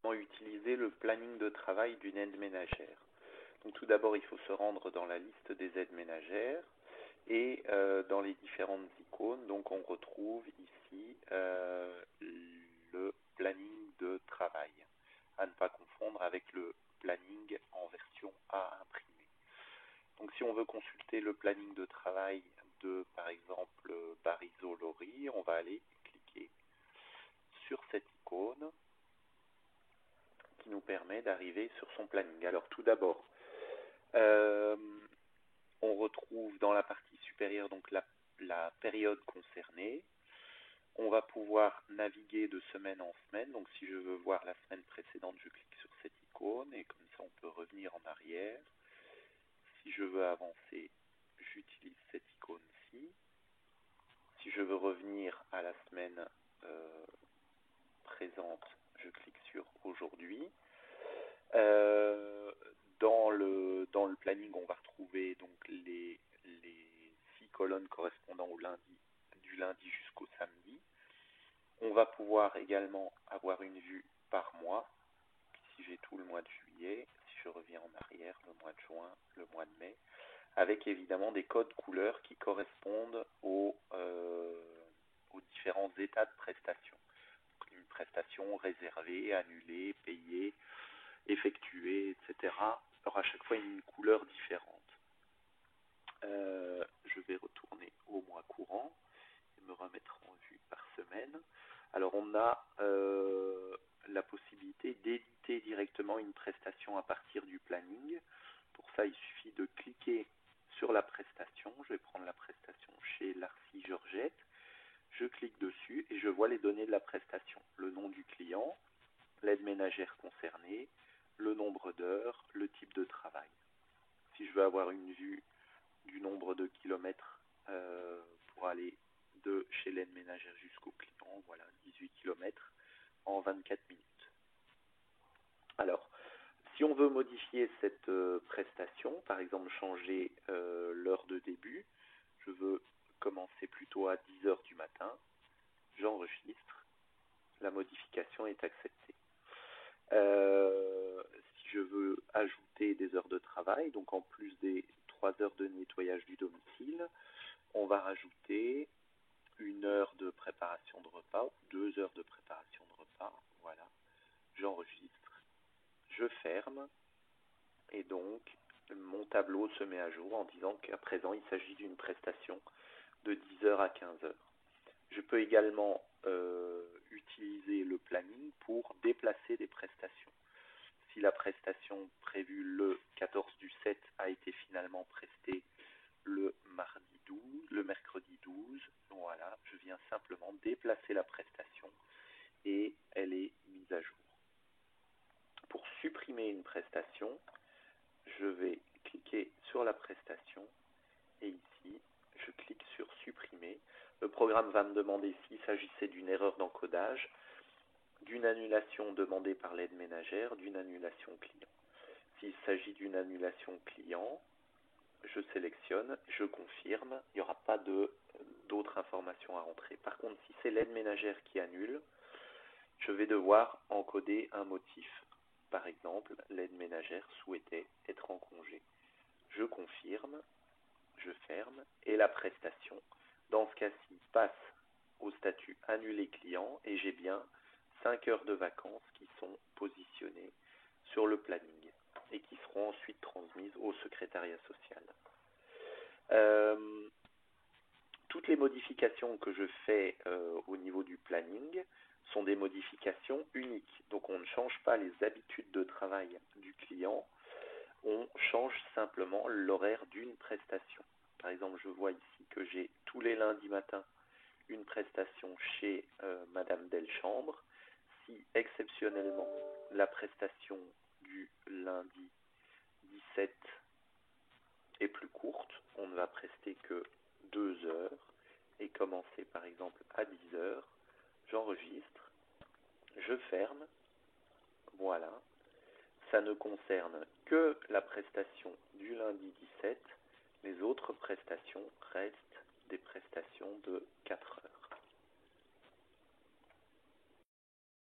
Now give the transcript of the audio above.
Utiliser le planning de travail d'une aide ménagère. Donc tout d'abord, il faut se rendre dans la liste des aides ménagères et dans les différentes icônes. Donc on retrouve ici le planning de travail, à ne pas confondre avec le planning en version à imprimer. Donc si on veut consulter le planning de travail de, par exemple, Barizot-Lori, on va aller cliquer sur cette icône qui nous permet d'arriver sur son planning. Alors tout d'abord, on retrouve dans la partie supérieure donc la période concernée. On va pouvoir naviguer de semaine en semaine. Donc si je veux voir la semaine précédente, je clique sur cette icône et comme ça on peut revenir en arrière. Si je veux avancer, j'utilise cette icône-ci. Si je veux revenir à la semaine présente, je clique sur aujourd'hui. Dans le planning, on va retrouver donc les 6 colonnes correspondant au lundi, du lundi jusqu'au samedi. On va pouvoir également avoir une vue par mois. Ici, j'ai tout le mois de juillet. Si je reviens en arrière, le mois de juin, le mois de mai, avec évidemment des codes couleurs qui correspondent aux différents états de prestation. Donc, une prestation réservée, annulée, payée, effectuée, etc. aura à chaque fois une couleur différente. Je vais retourner au mois courant et me remettre en vue par semaine. Alors on a la possibilité d'éditer directement une prestation à partir du planning. Pour ça, il suffit de cliquer sur la prestation. Je vais prendre la prestation chez Larcy Georgette. Je clique dessus et je vois les données de la prestation. Le nom du client, l'aide ménagère concernée, le nombre d'heures, le type de travail. Si je veux avoir une vue du nombre de kilomètres pour aller de chez l'aide ménagère jusqu'au client, voilà, 18 kilomètres en 24 minutes. Alors, si on veut modifier cette prestation, par exemple changer l'heure de début, je veux commencer plutôt à 10 heures du matin, j'enregistre, la modification est acceptée. Si je veux ajouter des heures de travail, donc en plus des 3 heures de nettoyage du domicile, on va rajouter 1 heure de préparation de repas ou 2 heures de préparation de repas. Voilà, j'enregistre, je ferme et donc mon tableau se met à jour en disant qu'à présent il s'agit d'une prestation de 10 heures à 15 heures. Je peux également utiliser le planning pour déplacer des prestations. Si la prestation prévue le 14 du 7 a été finalement prestée le mardi 12, le mercredi 12, voilà, je viens simplement déplacer la prestation et elle est mise à jour. Pour supprimer une prestation, je vais cliquer sur la prestation et ici, je clique sur supprimer. Le programme va me demander s'il s'agissait d'une erreur d'encodage, d'une annulation demandée par l'aide ménagère, d'une annulation client. S'il s'agit d'une annulation client, je sélectionne, je confirme, il n'y aura pas d'autres informations à rentrer. Par contre, si c'est l'aide ménagère qui annule, je vais devoir encoder un motif. Par exemple, l'aide ménagère souhaitait être en congé. Je confirme, je ferme, et la prestation, dans ce cas-ci, passe au statut annulé client, et j'ai bien 5 heures de vacances qui sont positionnées sur le planning et qui seront ensuite transmises au secrétariat social. Toutes les modifications que je fais au niveau du planning sont des modifications uniques. Donc on ne change pas les habitudes de travail du client, on change simplement l'horaire d'une prestation. Par exemple, je vois ici que j'ai tous les lundis matins une prestation chez Madame Delchambre. Si exceptionnellement la prestation du lundi 17 est plus courte, on ne va prester que 2 heures et commencer par exemple à 10 heures, j'enregistre, je ferme, voilà, ça ne concerne que la prestation du lundi 17, les autres prestations restent des prestations de 4 heures.